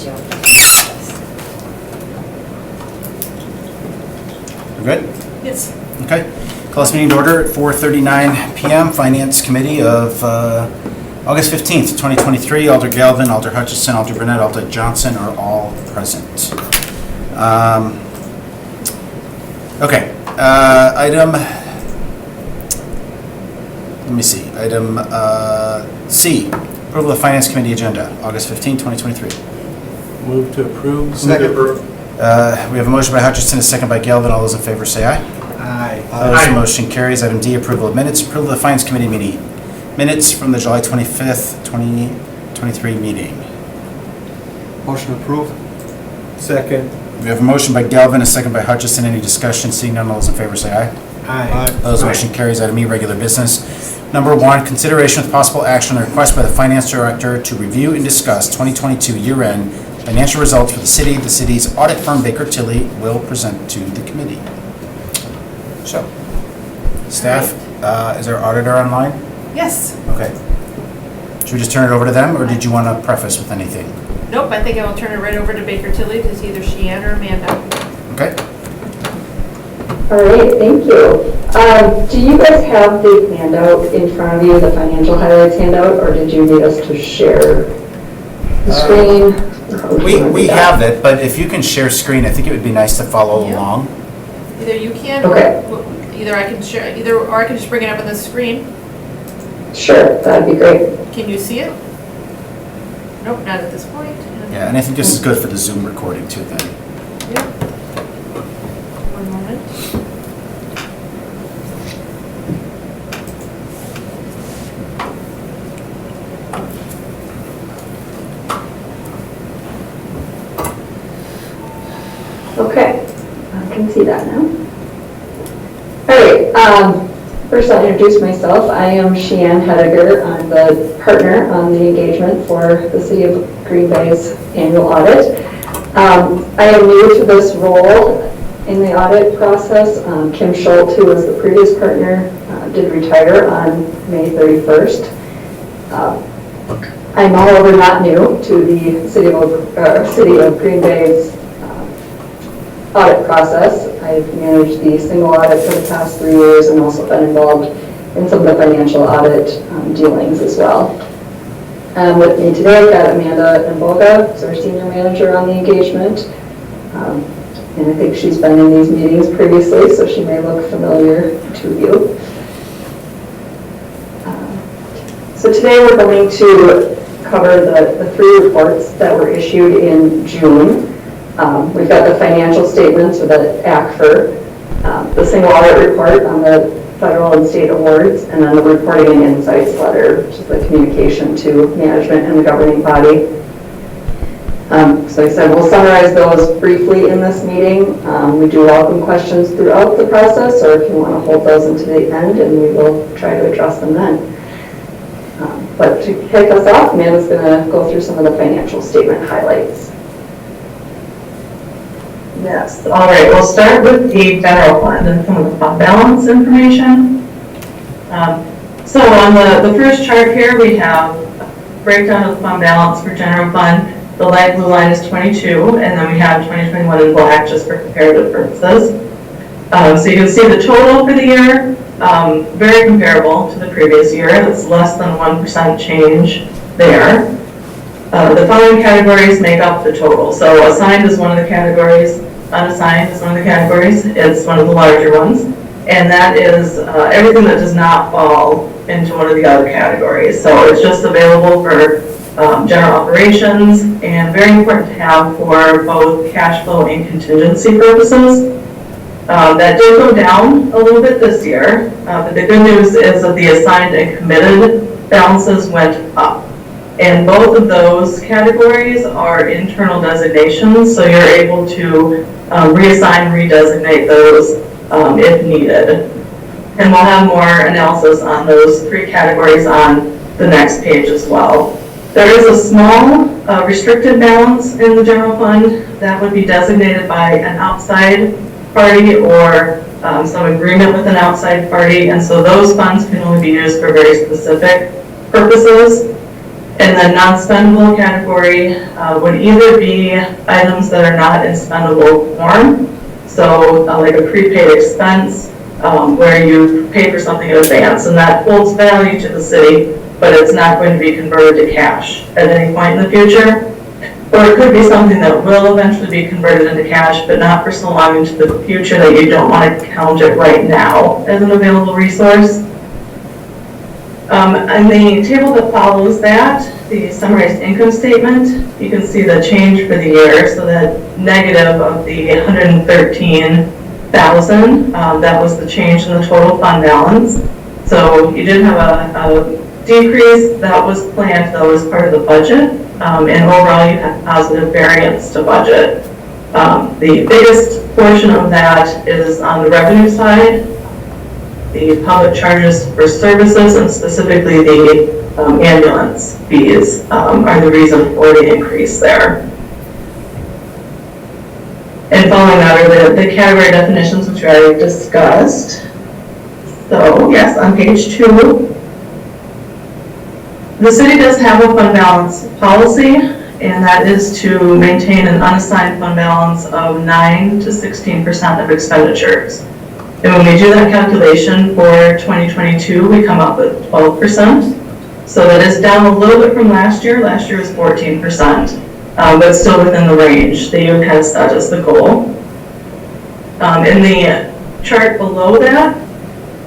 you. We're good? Yes. Okay. Call this meeting to order at 4:39 PM. Finance Committee of August 15th, 2023. Alder Galvin, Alder Hutchison, Alder Burnett, Alder Johnson are all present. Okay. Item C, approval of Finance Committee agenda, August 15th, 2023. Move to approve. Second. We have a motion by Hutchison, a second by Galvin. All those in favor say aye. Aye. Opposed, motion carries. Item D, approval of minutes. Approval of the Finance Committee meeting. Minutes from the July 25th, 2023 meeting. Motion approved. Second. We have a motion by Galvin, a second by Hutchison. Any discussion? Seeing none, all those in favor say aye. Aye. Opposed, motion carries. Item E, regular business. Number 1, consideration with possible action on a request by the Finance Director to review and discuss 2022 year-end financial results for the city. The city's audit firm, Baker Tilly, will present to the committee. So, staff, is our auditor online? Yes. Okay. Should we just turn it over to them, or did you want to preface with anything? Nope, I think I will turn it right over to Baker Tilly, because either Sheehan or Amanda. Okay. All right, thank you. Do you guys have the handout in front of you, the financial highlights handout, or did you need us to share the screen? We have it, but if you can share screen, I think it would be nice to follow Yeah. along. Either you can, Okay. or either I can share, or I can just bring it up on the screen. Sure, that'd be great. Can you see it? Nope, not at this point. Yeah, and I think this is good for the Zoom recording too then. Yep. One moment. Okay, I can see that now. All right, first I'll introduce myself. I am Sheehan Hediger. I'm the partner on the engagement for the City of Green Bay's annual audit. I am new to this role in the audit process. Kim Schultz, who was the previous partner, did retire on May 31st. I'm however not new to the City of Green Bay's audit process. I've managed the single audit for the past 3 years and also been involved in some of the financial audit dealings as well. With me today, I've got Amanda Mboga, who's our senior manager on the engagement. And I think she's been in these meetings previously, so she may look familiar to you. So today we're going to cover the 3 reports that were issued in June. We've got the financial statements for the ACFR, the single audit report on the federal and state awards, and then the reporting and insights letter, which is the communication to management and the governing body. So I said we'll summarize those briefly in this meeting. We do welcome questions throughout the process, or if you want to hold those into the end, and we will try to address them then. But to kick us off, Amanda's going to go through some of the financial statement highlights. Yes, all right, we'll start with the general fund and some of the fund balance information. So on the first chart here, we have a breakdown of the fund balance for general fund. The light blue line is 22, and then we have 2021 in black just for comparative purposes. So you can see the total for the year, very comparable to the previous year. It's less than 1% change there. The following categories make up the total. So assigned is one of the categories, unassigned is one of the categories. It's one of the larger ones. And that is everything that does not fall into one of the other categories. So it's just available for general operations, and very important to have for both cash flow and contingency purposes. That did go down a little bit this year, but the good news is that the assigned and committed balances went up. And both of those categories are internal designations, so you're able to reassign and redesignate those if needed. And we'll have more analysis on those 3 categories on the next page as well. There is a small restricted balance in the general fund that would be designated by an outside party or some agreement with an outside party, and so those funds can only be used for very specific purposes. And the non-spendable category would either be items that are not in spendable form, so like a prepaid expense, where you pay for something in advance, and that holds value to the city, but it's not going to be converted to cash at any point in the future. Or it could be something that will eventually be converted into cash, but not for so long into the future that you don't want to count it right now as an available resource. On the table that follows that, the summarized income statement, you can see the change for the year. So that negative of the 113,000, that was the change in the total fund balance. So you did have a decrease that was planned, though, as part of the budget. And overall, you had positive variance to budget. The biggest portion of that is on the revenue side. The public charges for services, and specifically the ambulance fees, are the reason for the increase there. And following that are the category definitions, which I already discussed. So yes, on page 2, the city does have a fund balance policy, and that is to maintain an unassigned fund balance of 9 to 16% of expenditures. And when we do that calculation for 2022, we come up with 12%. So that is down a little bit from last year. Last year was 14%, but still within the range that you had set as the goal. In the chart below that,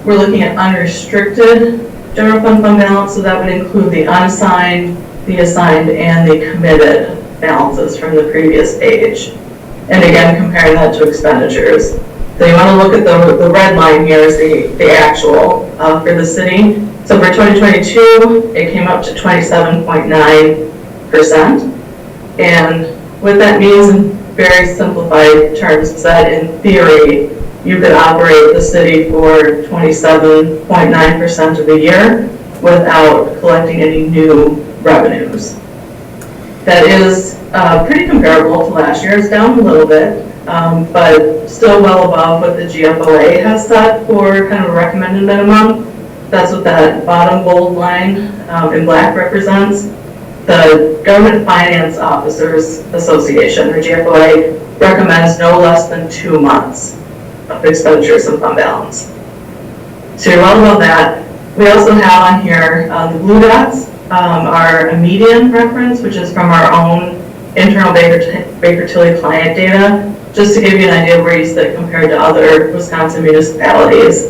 we're looking at unrestricted general fund balance, so that would include the unassigned, the assigned, and the committed balances from the previous page. And again, comparing that to expenditures. So you want to look at the red line here is the actual for the city. So for 2022, it came up to 27.9%. And what that means in very simplified terms is that in theory, you could operate the city for 27.9% of the year without collecting any new revenues. That is pretty comparable to last year. It's down a little bit, but still well above what the GFOA has set for kind of a recommended minimum. That's what that bottom bold line in black represents. The Government Finance Officers Association, or GFOA, recommends no less than 2 months of expenditures and fund balance. So you're well above that. We also have on here the blue dots are a median reference, which is from our own internal Baker Tilly client data, just to give you an idea of where you sit compared to other Wisconsin municipalities.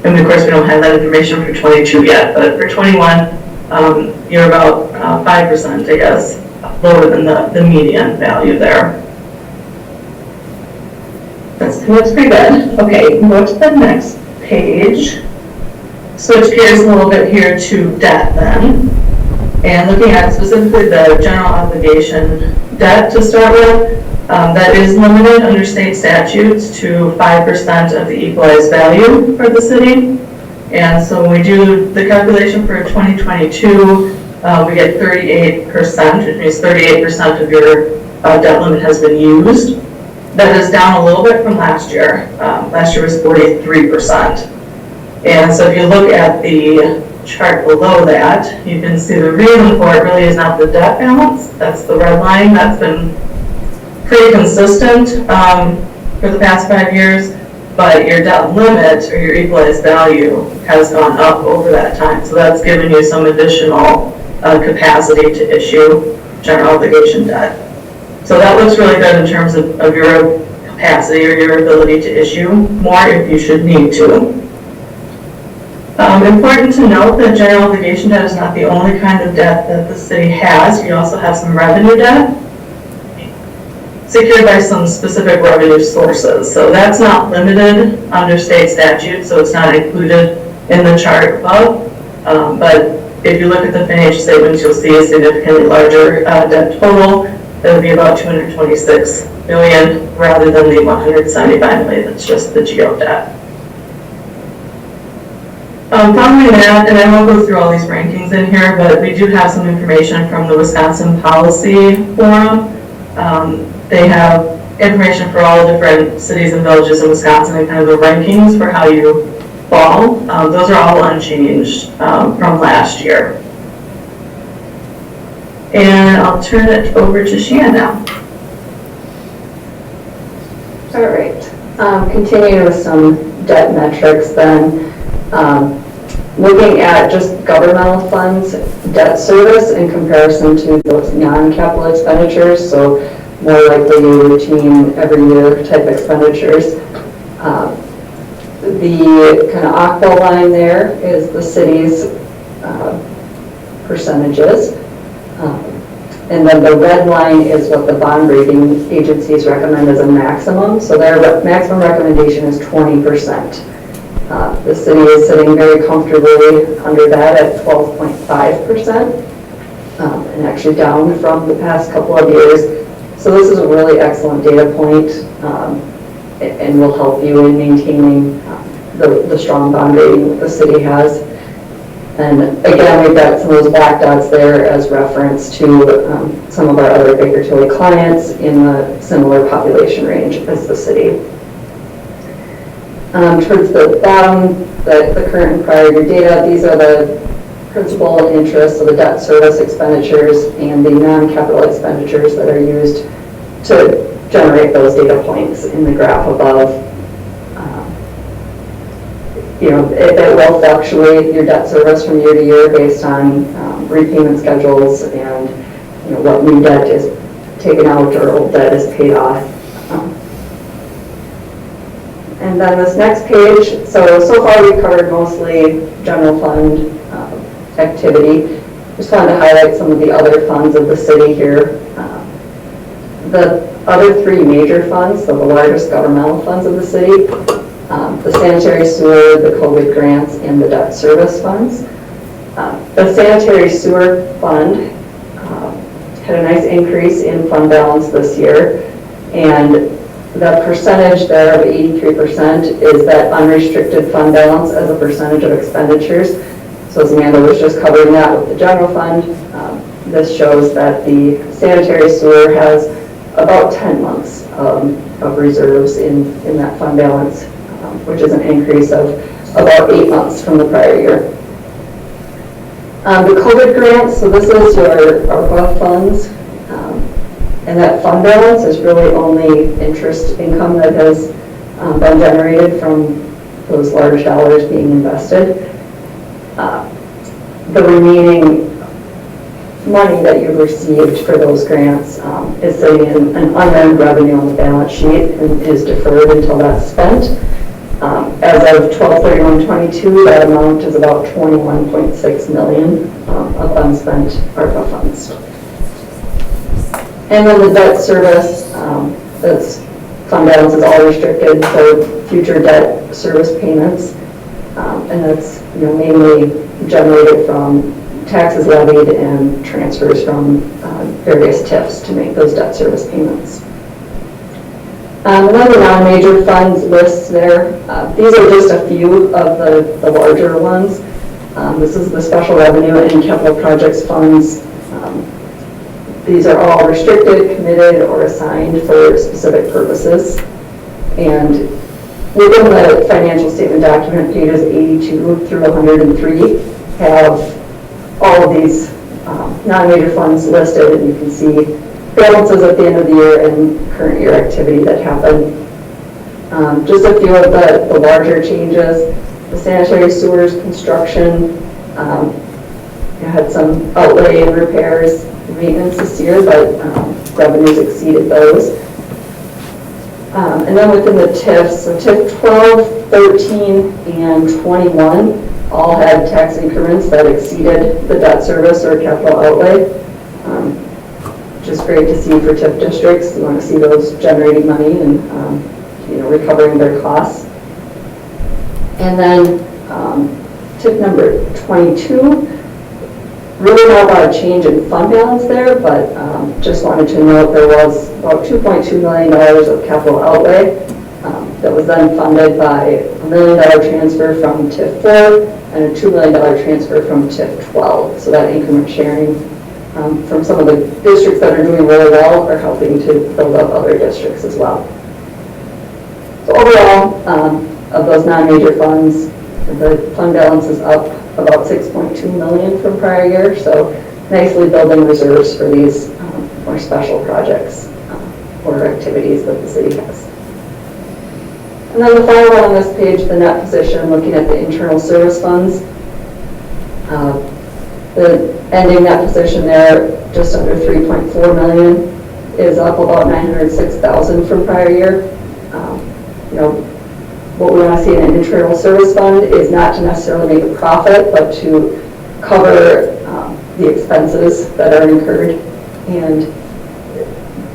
And of course, we don't have that information for 22 yet, but for 21, you're about 5%, I guess, lower than the median value there. That's pretty good. Okay, go to the next page. Switch gears a little bit here to debt then. And looking at specifically the general obligation debt to start with, that is limited under state statutes to 5% of the equalized value for the city. And so when we do the calculation for 2022, we get 38%, which means 38% of your debt limit has been used. That is down a little bit from last year. Last year was 43%. And so if you look at the chart below that, you can see the reason for it really is not the debt balance. That's the red line. That's been pretty consistent for the past 5 years, but your debt limit or your equalized value has gone up over that time. So that's given you some additional capacity to issue general obligation debt. So that looks really good in terms of your capacity or your ability to issue more if you should need to. Important to note that general obligation debt is not the only kind of debt that the city has. You also have some revenue debt secured by some specific revenue sources. So that's not limited under state statute, so it's not included in the chart above. But if you look at the financial statements, you'll see a significantly larger debt total. That would be about $226 million rather than the $175 million that's just the GO debt. Following that, and I won't go through all these rankings in here, but we do have some information from the Wisconsin Policy Forum. They have information for all different cities and villages in Wisconsin and kind of the rankings for how you fall. Those are all unchanged from last year. And I'll turn it over to Shan now. All right, continuing with some debt metrics then. Looking at just governmental funds, debt service in comparison to those non-capital expenditures, so more likely routine every year type expenditures. The kind of aqua line there is the city's percentages. And then the red line is what the bond rating agencies recommend as a maximum. So their maximum recommendation is 20%. The city is sitting very comfortably under that at 12.5%, and actually down from the past couple of years. So this is a really excellent data point, and will help you in maintaining the strong bond rating that the city has. And again, we've got some of those black dots there as reference to some of our other Baker Tilly clients in the similar population range as the city. Towards the bottom, the current and prior year data, these are the principal and interest, so the debt service expenditures and the non-capital expenditures that are used to generate those data points in the graph above. It will fluctuate your debt service from year to year based on repayment schedules and what new debt is taken out or old debt is paid off. And then this next page, so far we've covered mostly general fund activity. Just wanted to highlight some of the other funds of the city here. The other three major funds, so the largest governmental funds of the city, the sanitary sewer, the COVID grants, and the debt service funds. The sanitary sewer fund had a nice increase in fund balance this year, and the percentage there of 83% is that unrestricted fund balance as a percentage of expenditures. So as Amanda was just covering that with the general fund, this shows that the sanitary sewer has about 10 months of reserves in that fund balance, which is an increase of about 8 months from the prior year. The COVID grants, so this is your ARPA funds, and that fund balance is really only interest income that has been generated from those large dollars being invested. The remaining money that you've received for those grants is sitting in an unearned revenue on the balance sheet and is deferred until that's spent. As of 12/31/22, that amount is about $21.6 million of unspent ARPA funds. And then the debt service, that's fund balance is all restricted for future debt service payments, and that's mainly generated from taxes levied and transfers from various TIFs to make those debt service payments. And then the non-major funds lists there. These are just a few of the larger ones. This is the special revenue and capital projects funds. These are all restricted, committed, or assigned for specific purposes. And within the financial statement document, pages 82 through 103 have all of these non-major funds listed, and you can see balances at the end of the year and current year activity that happened. Just a few of the larger changes. The sanitary sewers construction had some outlay in repairs and maintenance this year, but revenues exceeded those. And then within the TIFs, so TIF 12, 13, and 21 all had tax increments that exceeded the debt service or capital outlay. Which is great to see for TIF districts. You want to see those generating money and recovering their costs. And then TIF number 22, really not a lot of change in fund balance there, but just wanted to note there was about $2.2 million of capital outlay that was then funded by $1 million transfer from TIF 4 and a $2 million transfer from TIF 12. So that increment sharing from some of the districts that are doing really well are helping to build up other districts as well. So overall, of those non-major funds, the fund balance is up about $6.2 million from prior year. So nicely building reserves for these more special projects or activities that the city has. And then the final one on this page, the net position, looking at the internal service funds. The ending net position there, just under 3.4 million, is up about 906,000 from prior year. You know, what we want to see in an internal service fund is not to necessarily make a profit, but to cover the expenses that are incurred. And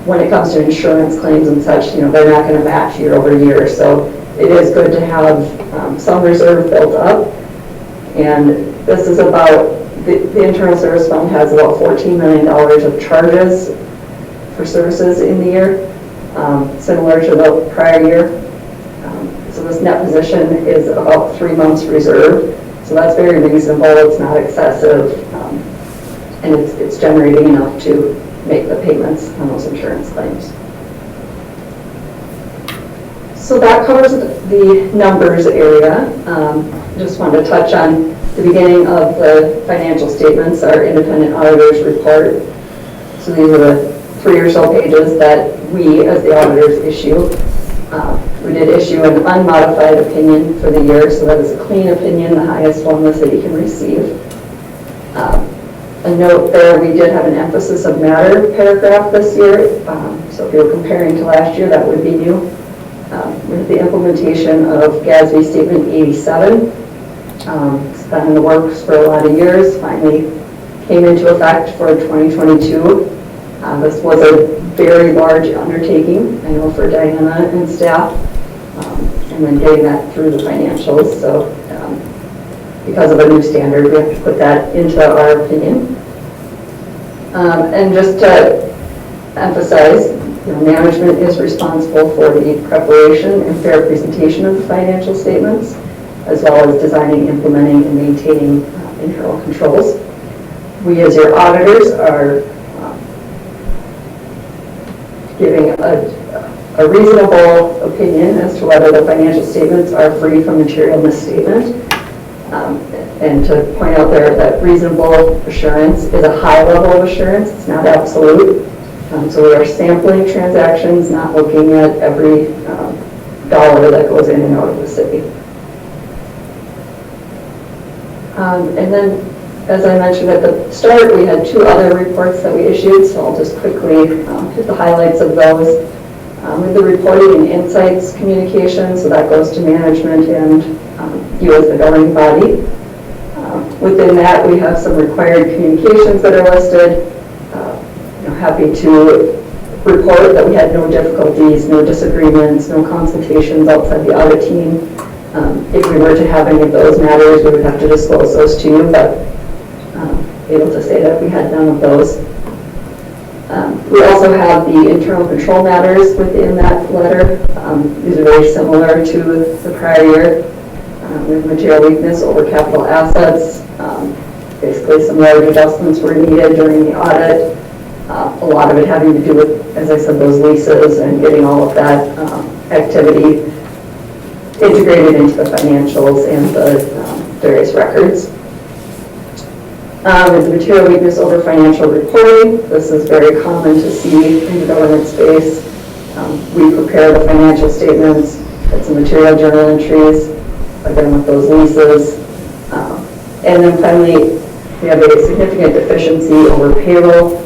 when it comes to insurance claims and such, you know, they're not going to match year over year. So it is good to have some reserve built up. And this is about, the internal service fund has about $14 million of charges for services in the year, similar to the prior year. So this net position is about 3 months reserve. So that's very reasonable, it's not excessive, and it's generating enough to make the payments on those insurance claims. So that covers the numbers area. Just wanted to touch on the beginning of the financial statements, our independent auditors report. So these are the 3 or so pages that we as the auditors issue. We did issue an unmodified opinion for the year, so that is a clean opinion, the highest one the city can receive. A note there, we did have an emphasis of matter paragraph this year, so if you're comparing to last year, that would be new. With the implementation of GASB Statement 87, it's been in the works for a lot of years, finally came into effect for 2022. This was a very large undertaking, I know, for Diana and staff, and then getting that through the financials. So because of a new standard, we have to put that into our opinion. And just to emphasize, you know, management is responsible for the preparation and fair presentation of the financial statements, as well as designing, implementing, and maintaining internal controls. We, as your auditors, are giving a reasonable opinion as to whether the financial statements are free from material misstatement. And to point out there that reasonable assurance is a high level of assurance, it's not absolute. So we are sampling transactions, not looking at every dollar that goes in and out of the city. And then, as I mentioned at the start, we had 2 other reports that we issued, so I'll just quickly hit the highlights of those. With the reporting and insights communication, so that goes to management and you as the governing body. Within that, we have some required communications that are listed. Happy to report that we had no difficulties, no disagreements, no consultations outside the audit team. If we were to have any of those matters, we would have to disclose those to you, but able to say that we had none of those. We also have the internal control matters within that letter. These are very similar to the prior year. We have material weakness over capital assets. Basically, some large adjustments were needed during the audit. A lot of it having to do with, as I said, those leases and getting all of that activity integrated into the financials and the various records. With the material weakness over financial reporting, this is very common to see in the government space. We prepare the financial statements, get some material journal entries, again with those leases. And then finally, we have a significant deficiency over payroll,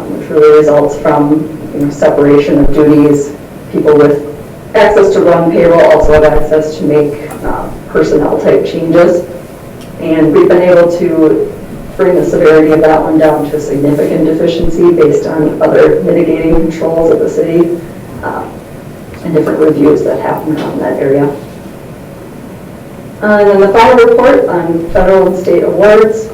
which really results from separation of duties. People with access to run payroll also have access to make personnel type changes. And we've been able to bring the severity of that one down to a significant deficiency based on other mitigating controls of the city and different reviews that happen around that area. And then the final report on federal and state awards.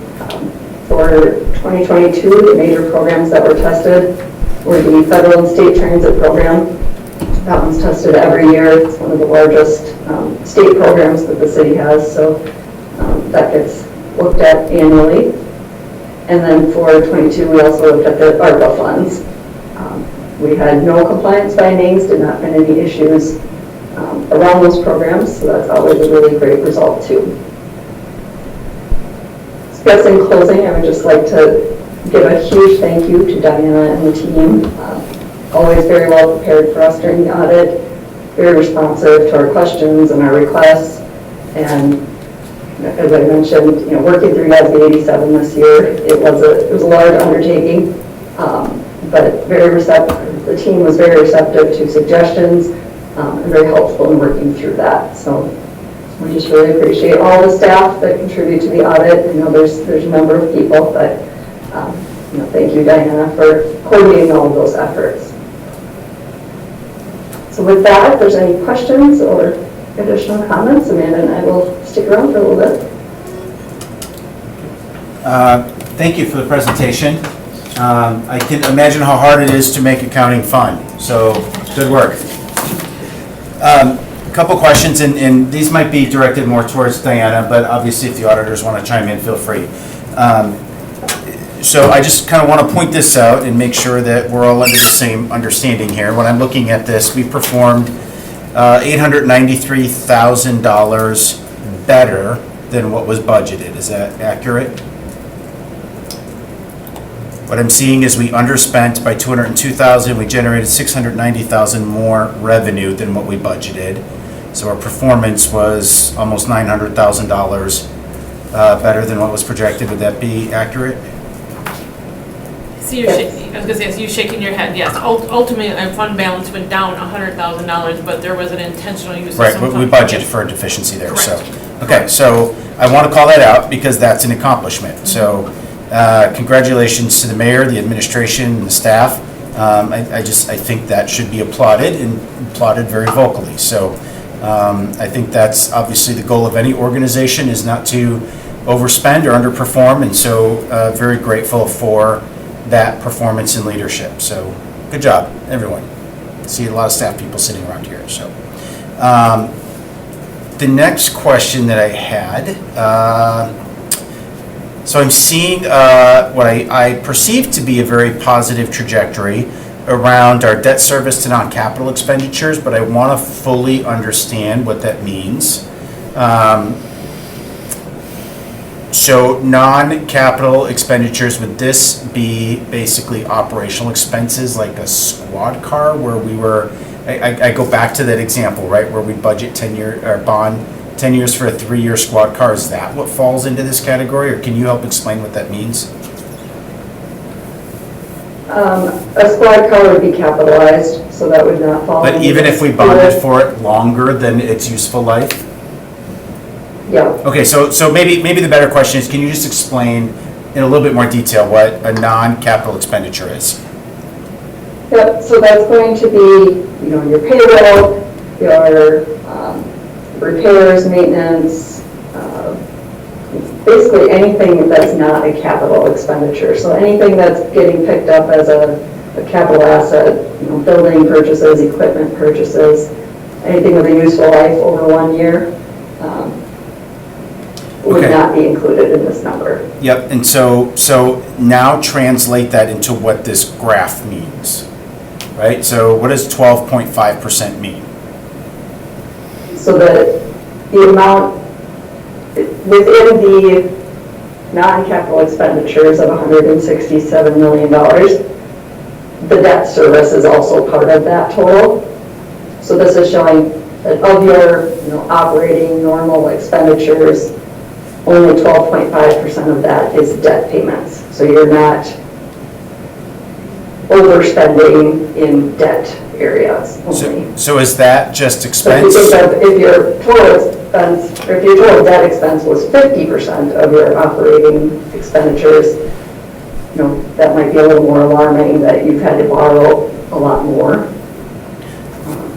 For 2022, the major programs that were tested were the federal and state transit program. That one's tested every year. It's one of the largest state programs that the city has, so that gets looked at annually. And then for 22, we also looked at the ARPA funds. We had no compliance findings, did not find any issues around those programs, so that's always a really great result too. I guess in closing, I would just like to give a huge thank you to Diana and the team. Always very well prepared for us during the audit, very responsive to our questions and our requests. And as I mentioned, working through GASB 87 this year, it was a large undertaking, but very receptive. The team was very receptive to suggestions and very helpful in working through that. So we just really appreciate all the staff that contribute to the audit. There's a number of people, but thank you, Diana, for coordinating all of those efforts. So with that, if there's any questions or additional comments, Amanda and I will stick around for a little bit. Thank you for the presentation. I can imagine how hard it is to make accounting fun, so good work. A couple questions, and these might be directed more towards Diana, but obviously if the auditors want to chime in, feel free. So I just kind of want to point this out and make sure that we're all under the same understanding here. When I'm looking at this, we performed $893,000 better than what was budgeted. Is that accurate? What I'm seeing is we underspent by $202,000. We generated $690,000 more revenue than what we budgeted. So our performance was almost $900,000 better than what was projected. Would that be accurate? So you're shaking, I was gonna say, so you're shaking your head, yes. Ultimately, fund balance went down $100,000, but there was an intentional use of Right, some we funds. budgeted for a deficiency there, so. Correct. Okay, so I want to call that out because that's an accomplishment. So congratulations to the mayor, the administration, and the staff. I think that should be applauded and applauded very vocally. So I think that's obviously the goal of any organization, is not to overspend or underperform, and so very grateful for that performance and leadership. So good job, everyone. I see a lot of staff people sitting around here. So the next question that I had, so I'm seeing what I perceive to be a very positive trajectory around our debt service to non-capital expenditures, but I want to fully understand what that means. So non-capital expenditures, would this be basically operational expenses like a squad car where we were, I go back to that example, right, where we budget 10-year, or bond 10 years for a 3-year squad car? Is that what falls into this category, or can you help explain what that means? A squad car would be capitalized, so that would not fall. But even if we bonded for it longer than its useful life? Yeah. Okay, so maybe the better question is, can you just explain in a little bit more detail what a non-capital expenditure is? Yep, so that's going to be, your payroll, your repairs, maintenance, basically anything that's not a capital expenditure. So anything that's getting picked up as a capital asset, building purchases, equipment purchases, anything with a useful life over 1 year, would Okay. not be included in this number. Yep, and so now translate that into what this graph means, right? So what does 12.5% mean? So the amount within the non-capital expenditures of $167 million, the debt service is also part of that total. So this is showing that of your operating normal expenditures, only 12.5% of that is debt payments. So you're not overspending in debt areas only. So is that just So expense? if your total expense, or if your total debt expense was 50% of your operating expenditures, that might be a little more alarming that you've had to borrow a lot more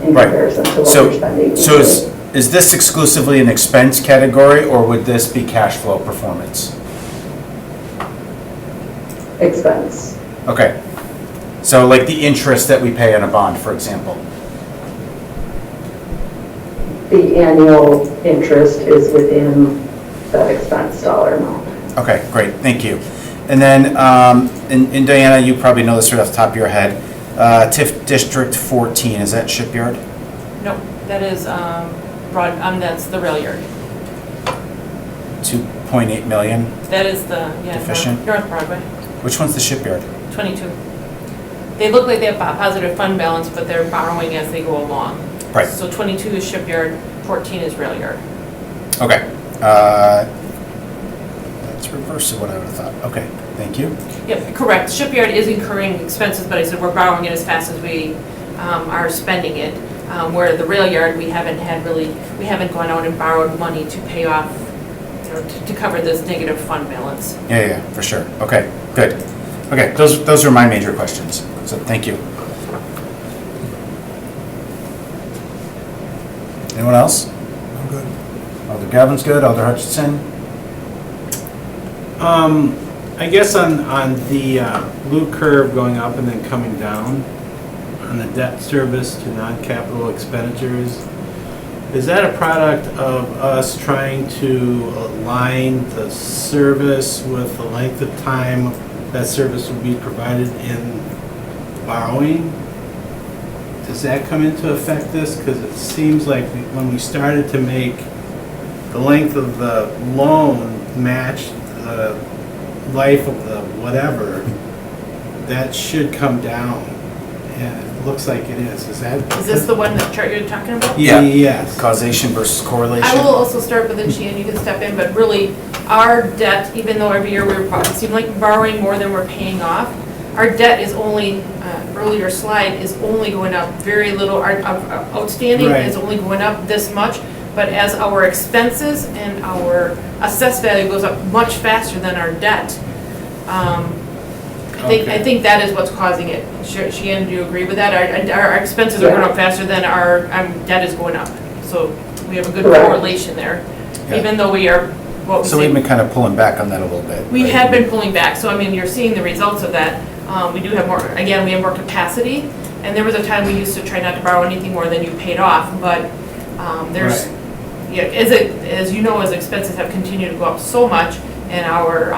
in Right. comparison to what So you're spending. is this exclusively an expense category, or would this be cash flow performance? Expense. Okay. So like the interest that we pay on a bond, for example. The annual interest is within that expense dollar amount. Okay, great, thank you. And then, and Diana, you probably know this right off the top of your head, TIF District 14, is that Shipyard? No, that is, that's the rail yard. 2.8 million? That is the, Deficient. North Broadway. Which one's the shipyard? 22. They look like they have a positive fund balance, but they're borrowing as they go along. Right. So 22 is shipyard, 14 is rail yard. Okay. That's reverse of what I would have thought. Okay, thank you. Yep, correct. Shipyard is incurring expenses, but I said we're borrowing it as fast as we are spending it. Where the rail yard, we haven't gone out and borrowed money to pay off, to cover this negative fund balance. Yeah, for sure. Okay, good. Okay, those are my major questions. So thank you. Anyone else? I'm good. Alder Galvin's good. Alder Hutchinson? I guess on the blue curve going up and then coming down, on the debt service to non-capital expenditures, is that a product of us trying to align the service with the length of time that service will be provided in borrowing? Does that come into effect this? Because it seems like when we started to make the length of the loan match the life of the whatever, that should come down. And it looks like it is. Is Is this the one, that chart you're talking about? Yeah. Yes. Causation versus correlation? I will also start with, and Sheehan, you can step in, but really, our debt, even though every year it seems like borrowing more than we're paying off, our debt is only, earlier slide, is only going up very little. Our outstanding Right. is only going up this much, but as our expenses and our assessed value goes up much faster than our debt, I think that is what's causing it. Sheehan, do you agree with that? Our expenses are going up faster than our debt is going up. So we have a good Correct. correlation there, Yeah. even though we are, what we So we've say, been kind of pulling back on that a little bit. we right? have been pulling back. So I mean, you're seeing the results of that. We do have more, again, we have more capacity. And there was a time we used to try not to borrow anything more than you paid off, but there's, yeah, as you know, as expenses have continued to go up so much and our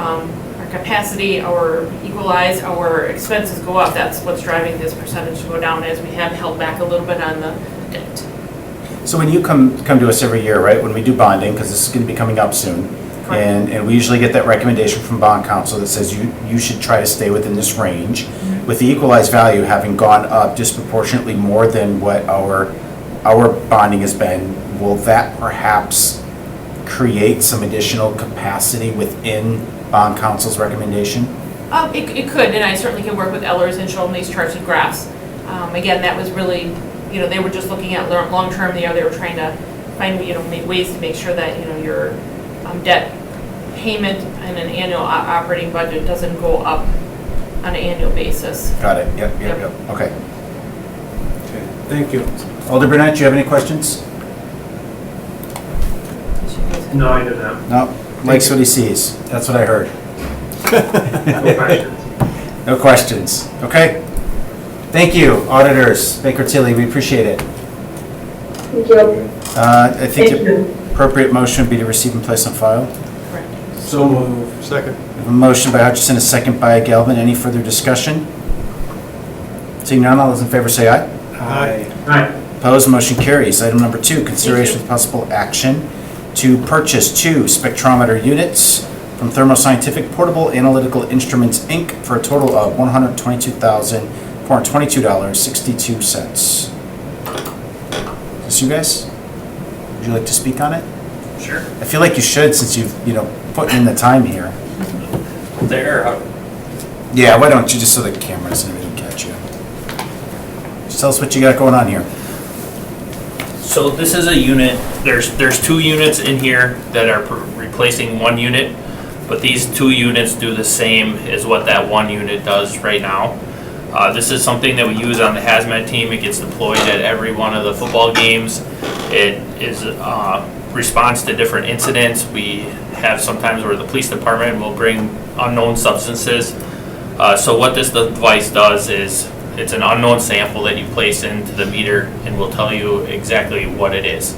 capacity, our equalize, our expenses go up, that's what's driving this percentage to go down as we have held back a little bit on the debt. So when you come to us every year, right, when we do bonding, because this is going to be coming up soon, Correct. and we usually get that recommendation from bond counsel that says you should try to stay within this range. With the equalized value having gone up disproportionately more than what our bonding has been, will that perhaps create some additional capacity within bond counsel's recommendation? It could, and I certainly can work with Ellers and show them these charts and graphs. Again, that was really, they were just looking at long-term, they were trying to find, ways to make sure that, your debt payment and an annual operating budget doesn't go up on an annual basis. Got it, yep, Yep. okay. Okay, thank you. Alder Burnett, do you have any questions? No, I do not. No, likes what he sees, that's what I heard. No questions. No questions, okay? Thank you, auditors, Baker Tilly, we appreciate it. Thank you. I think Thank the you. appropriate motion would be to receive and place on file. Correct. So move. Second. We have a motion by Hutchison, a second by Galvin. Any further discussion? Seeing none, all those in favor say aye. Aye. Aye. Opposed, motion carries. Item number 2, consideration with possible action to purchase 2 spectrometer units from Thermo Scientific Portable Analytical Instruments, Inc. for a total of $122,422.62. Is this you guys? Would you like to speak on it? Sure. I feel like you should, since you've, put in the time here. There, Yeah, why don't you, just so the cameras and everything catch you. Just tell us what you got going on here. so this is a unit, there's 2 units in here that are replacing 1 unit, but these 2 units do the same as what that 1 unit does right now. This is something that we use on the hazmat team. It gets deployed at every one of the football games. It is response to different incidents. We have sometimes where the police department will bring unknown substances. So what this device does is it's an unknown sample that you place into the meter and will tell you exactly what it is.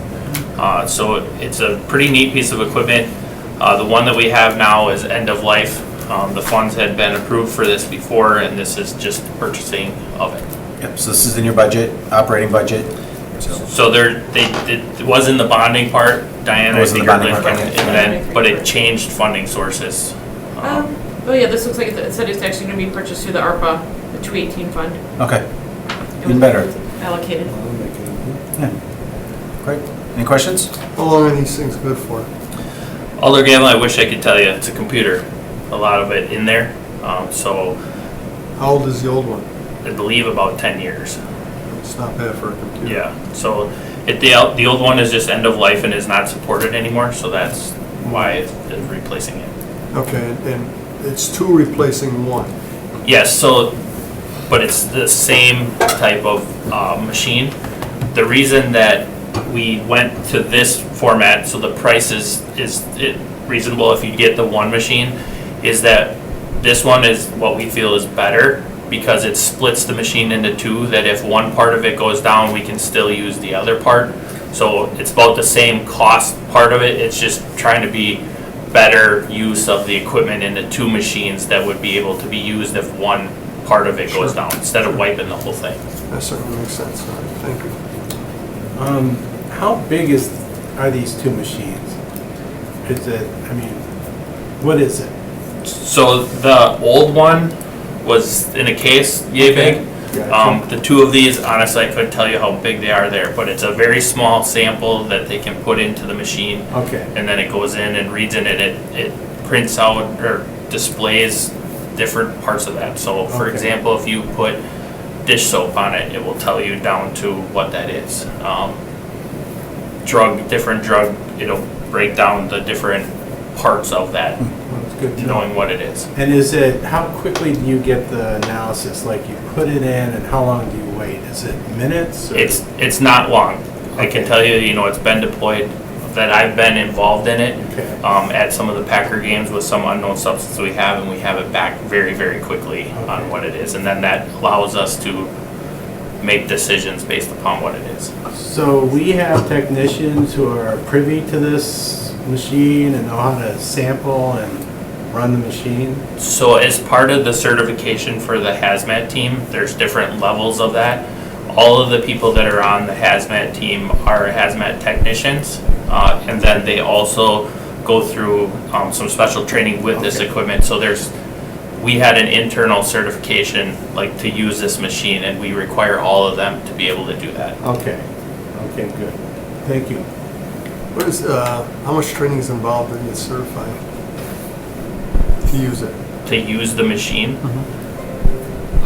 So it's a pretty neat piece of equipment. The one that we have now is end of life. The funds had been approved for this before, and this is just purchasing of it. Yep, so this is in your budget, operating budget. So it was in the bonding part, Diana, It I was in think, the or bonding part, Lincoln, okay. and then, but it changed funding sources. But Oh, yeah, this looks like it said it's actually gonna be purchased through the ARPA, the 218 fund. Okay, It even was better. Allocated. Yeah. Great. Any questions? How long are these things good for? Alder Gavin, I wish I could tell you, it's a computer, a lot of it in there. So How old is the old one? I believe about 10 years. It's not bad for a computer. Yeah, so the old one is just end of life and is not supported anymore, so that's why it's replacing it. Okay, and it's two replacing one. Yes, so, but it's the same type of machine. The reason that we went to this format, so the price is reasonable if you get the one machine, is that this one is what we feel is better because it splits the machine into two, that if one part of it goes down, we can still use the other part. So it's about the same cost part of it, it's just trying to be better use of the equipment in the two machines that would be able to be used if one part of it goes Sure. down, instead of wiping the whole thing. That certainly makes sense. All right, thank you. How big are these two machines? Is it, I mean, what is it? So the old one was in a case, yay big. Gotcha. The two of these, honestly, I couldn't tell you how big they are there, but it's a very small sample that they can put into the machine. Okay, And then it goes in and reads in it, it prints out or displays different parts of that. So for Okay. example, if you put dish soap on it, it will tell you down to what that is. Different drug, it'll break down the different parts of that, well, it's good to know. knowing what it is. And is it, how quickly do you get the analysis? Like you put it in and how long do you wait? Is it minutes? or- It's not long. I can Okay. tell you, it's been deployed, that I've been involved in it. Okay. At some of the Packer games with some unknown substance we have, and we have it back very, very quickly Okay. on what it is. And then that allows us to make decisions based upon what it is. So we have technicians who are privy to this machine and know how to sample and run the machine? So as part of the certification for the hazmat team, there's different levels of that. All of the people that are on the hazmat team are hazmat technicians, and then they also go through some special training with this Okay. equipment. So we had an internal certification, like to use this machine, and we require all of them to be able to do that. Okay, okay, good. Thank you. What is, how much training is involved in get certified to use it? To use the machine,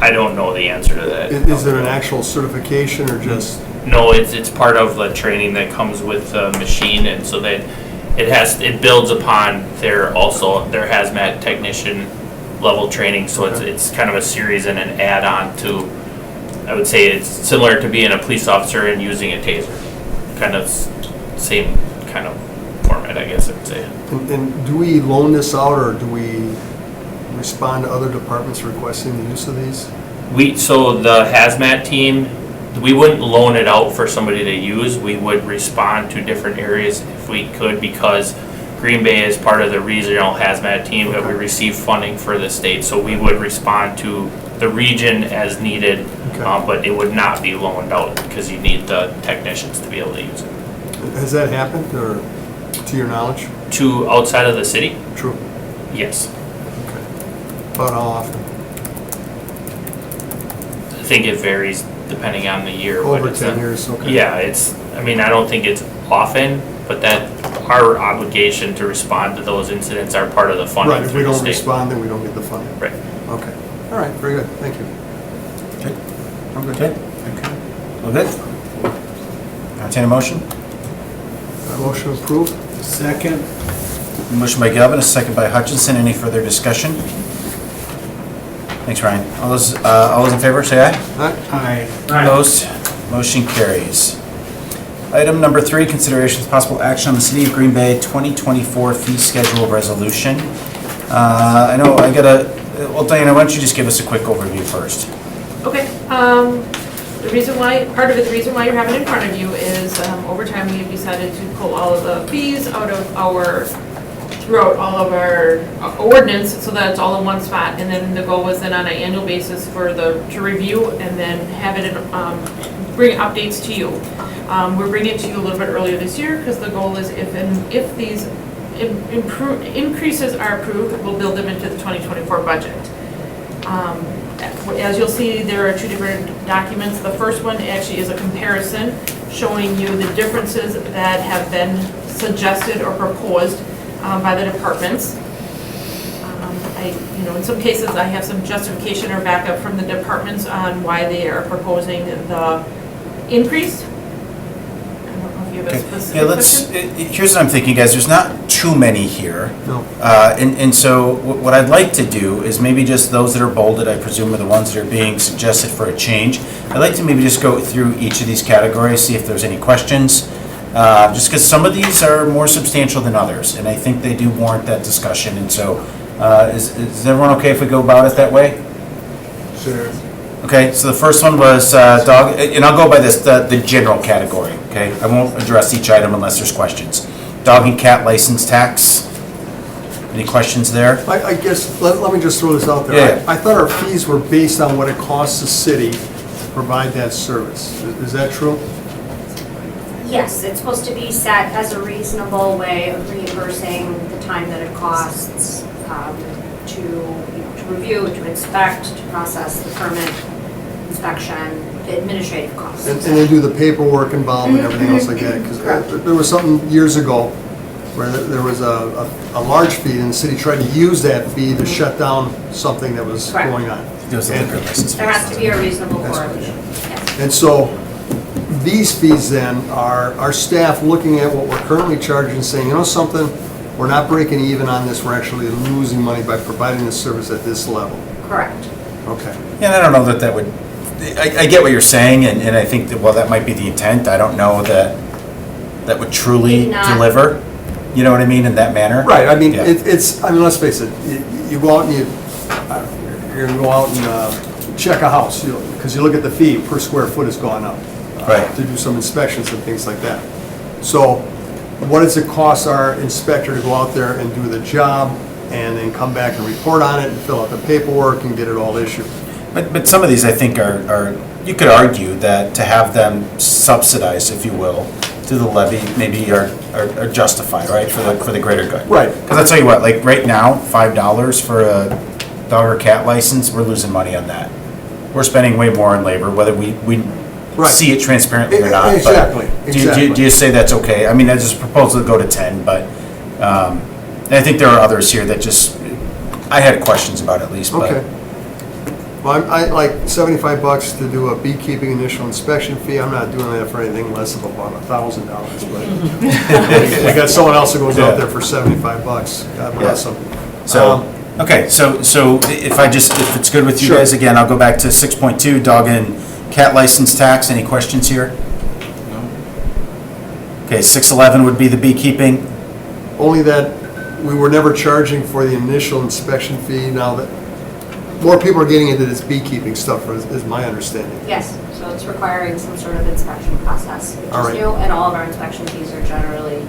I don't know the answer to that. Is it an actual certification or just? No, it's part of the training that comes with the machine, and so that it builds upon their hazmat technician level training, so Okay. it's kind of a series and an add-on to, I would say it's similar to being a police officer and using a taser. Kind of same kind of format, I guess I would say. And do we loan this out or do we respond to other departments requesting the use of these? So the hazmat team, we wouldn't loan it out for somebody to use. We would respond to different areas if we could, because Green Bay is part of the regional hazmat team that we Okay. receive funding for the state. So we would respond to the region as needed, Okay. but it would not be loaned out because you need the technicians to be able to use it. Has that happened or to your knowledge? To outside of the city? True. Yes. Okay. About how often? I think it varies depending on the year. but Over it's 10 a- years, okay. Yeah, I don't think it's often, but that our obligation to respond to those incidents are part of the funding Right, if we through the don't state. respond, then we don't get the funding. Right. Okay. All right, very good, thank you. Okay. Okay. All good? Entertain a motion? Motion approved? Second? Motion by Galvin, a second by Hutchinson. Any further discussion? Thanks, Ryan. All those in favor, say aye. All right, Aye. Opposed? Motion carries. Item number 3, consideration with possible action on the City of Green Bay 2024 fee schedule resolution. I know I gotta, well, Diana, why don't you just give us a quick overview first? Okay, the reason why you're having it in front of you is, over time, we have decided to pull all of the fees out of throughout all of our ordinance, so that it's all in one spot, and then the goal was then on an annual basis to review and then have it, bring updates to you. We're bringing it to you a little bit earlier this year, because the goal is if these increases are approved, we'll build them into the 2024 budget. As you'll see, there are two different documents. The first one actually is a comparison showing you the differences that have been suggested or proposed by the departments. In some cases, I have some justification or backup from the departments on why they are proposing the increase. I don't know if you have a Okay. specific Yeah, here's what I'm thinking, guys, there's not too many here. No. And so what I'd like to do is maybe just those that are bolded, I presume are the ones that are being suggested for a change. I'd like to maybe just go through each of these categories, see if there's any questions. Just because some of these are more substantial than others, and I think they do warrant that discussion. And so, is everyone okay if we go about it that way? Sure. Okay, so the first one was dog, and I'll go by this, the general category, okay? I won't address each item unless there's questions. Dog and cat license tax. Any questions there? I guess, let me just throw this out there. Yeah. I thought our fees were based on what it costs the city to provide that service. Is that true? Yes, it's supposed to be set as a reasonable way of reimbursing the time that it costs to review, to inspect, to process the permit, inspection, administrative costs. And they do the paperwork involved and everything else like that? Because there was something years ago where there was a large fee and the city tried to use that fee to shut down something that was Correct. going on. Those are liquor license There has to be a reasonable That's correlation. Yes. And so these fees then are our staff looking at what we're currently charging and saying, you know something, we're not breaking even on this, we're actually losing money by providing this service at this level. Correct. Okay. Yeah, and I don't know that would, I get what you're saying, and I think that, well, that might be the intent. I don't know that would truly Maybe not. deliver, you know what I mean, in that manner? Right, I mean, Yeah. I mean, let's face it, you go out and you're gonna go out and check a house, because you look at the fee per square foot has gone up. Right. To do some inspections and things like that. So what does it cost our inspector to go out there and do the job and then come back and report on it and fill out the paperwork and get it all issued? But some of these, I think, are, you could argue that to have them subsidized, if you will, through the levy, maybe are justified, right, for the greater good. Right. Because I'll tell you what, like, right now, $5 for a dog or cat license, we're losing money on that. We're spending way more on labor, whether we Right. see it transparently or not. but Exactly, exactly. Do you say that's okay? I mean, that's just a proposal to go to 10, but, and I think there are others here that just, I had questions about at least, but. Okay. Well, I like $75 to do a beekeeping initial inspection fee. I'm not doing that for anything less of about $1,000, but I got someone else who goes out there for $75. God bless them. So, okay, so if it's good with you Sure. guys, again, I'll go back to 6.2, dog and cat license tax. Any questions here? No? Okay, 6.11 would be the beekeeping. Only that we were never charging for the initial inspection fee. Now that more people are getting into this beekeeping stuff, is my understanding. Yes, so it's requiring some sort of inspection process, which All is right. new, and all of our inspection fees are generally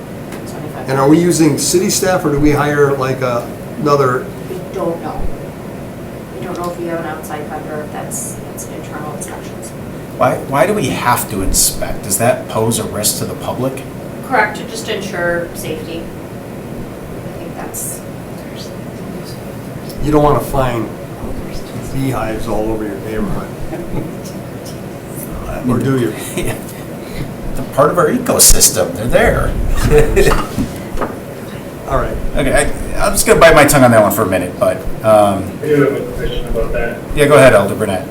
$75. And are we using city staff or do we hire like another? We don't know. We don't know if we have an outside vendor, if that's internal inspections. Why do we have to inspect? Does that pose a risk to the public? Correct, to just ensure safety. I think that's, You don't want to find beehives all over your neighborhood. Or do you? They're part of our ecosystem. They're there. All right. Okay, I'm just gonna bite my tongue on that one for a minute, but, I do have a question about that. yeah, go ahead, Elder Burnett.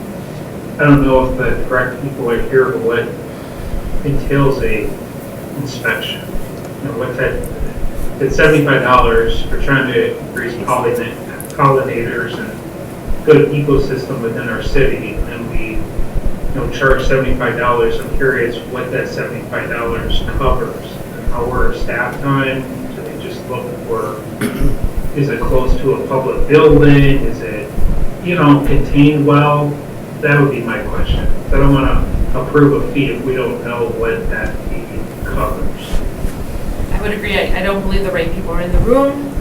I don't know if the correct people are here, but what entails a inspection? You know, what type, it's $75 for trying to increase pollinators and good ecosystem within our city, and we, charge $75. I'm curious what that $75 covers, and how we're staff time, do they just look for, is it close to a public building, is it, contained well? That would be my question. I don't want to approve a fee if we don't know what that fee covers. I would agree. I don't believe the right people are in the room.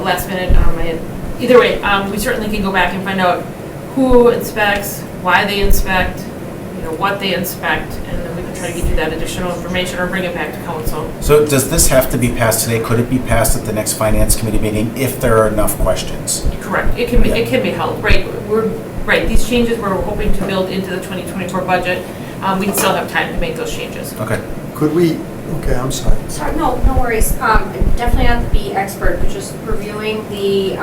Last minute, either way, we certainly can go back and find out who inspects, why they inspect, what they inspect, and then we can try to get you that additional information or bring it back to council. So does this have to be passed today? Could it be passed at the next finance committee meeting if there are enough questions? Correct, it can be held, right, these changes we're hoping to build into the 2024 budget, we still have time to make those changes. Okay. Could we, okay, I'm sorry. Sorry, no worries. Definitely not the expert, but just reviewing the